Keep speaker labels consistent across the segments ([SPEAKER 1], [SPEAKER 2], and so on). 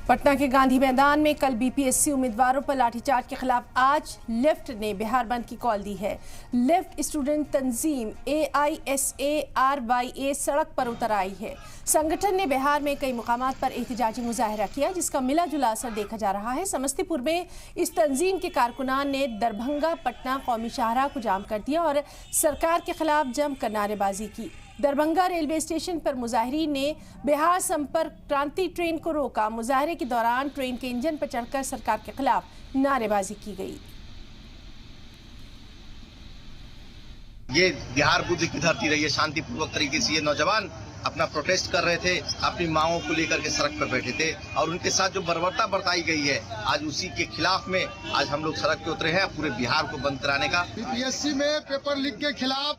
[SPEAKER 1] पटना के गांधी मैदान में कल बीपीएससी उम्मीदवारों पर लाठीचार्ज के खिलाफ आज लेफ्ट ने बिहार बंद की कॉल दी है। लेफ्ट स्टूडेंट तंजीम AISARYA सड़क पर उतर आई है। संगठन ने बिहार में कई मुकामात पर एहतजाजी मुजाहरा किया, जिसका मिला जुला असर देखा जा रहा है। समस्तीपुर में इस तंजीम के कारकुनान ने दरभंगा पटना कौमी शाहराह को जाम कर दिया और सरकार के खिलाफ जमकर नारेबाजी की। दरभंगा रेलवे स्टेशन पर मुजाहिरीन ने बिहार संपर्क क्रांति ट्रेन को रोका। मुजाहरे के दौरान ट्रेन के इंजन पर चढ़कर सरकार के खिलाफ नारेबाजी की गई।
[SPEAKER 2] ये बिहार बुद्ध की धरती रही है। शांतिपूर्वक तरीके से ये नौजवान अपना प्रोटेस्ट कर रहे थे, अपनी मांगों को लेकर के सड़क पर बैठे थे और उनके साथ जो बर्बरता बरताई गई है, आज उसी के खिलाफ में आज हम लोग सड़क पे उतरे हैं पूरे बिहार को बंद कराने का।
[SPEAKER 3] बीपीएससी में पेपर लीक के खिलाफ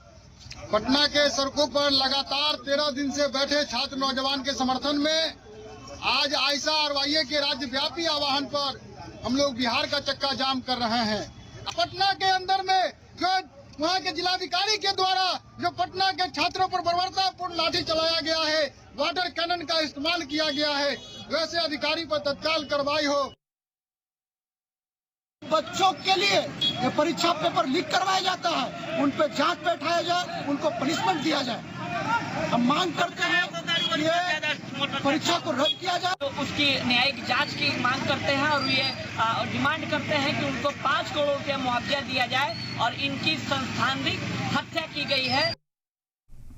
[SPEAKER 3] पटना के सड़कों पर लगातार 13 दिन से बैठे छात्र नौजवान के समर्थन में आज AISARYA के राज्यव्यापी आह्वान पर हम लोग बिहार का चक्का जाम कर रहे हैं। पटना के अंदर में जो वहाँ के जिलाधिकारी के द्वारा जो पटना के छात्रों पर बर्बरतापूर्ण लाठी चलाया गया है, वाटर कैनन का इस्तेमाल किया गया है, वैसे अधिकारी पर तत्काल कार्रवाई हो।
[SPEAKER 4] बच्चों के लिए ये परीक्षा पेपर लीक करवाया जाता है, उन पे जांच बैठाया जाए, उनको पनिशमेंट दिया जाए। हम मांग करते हैं कि ये परीक्षा को रद्द किया जाए।
[SPEAKER 5] तो उसकी न्यायिक जांच की मांग करते हैं और ये डिमांड करते हैं कि उनको 5 करोड़ रुपया मुआवजा दिया जाए और इनकी संस्थानिक हत्या की गई है।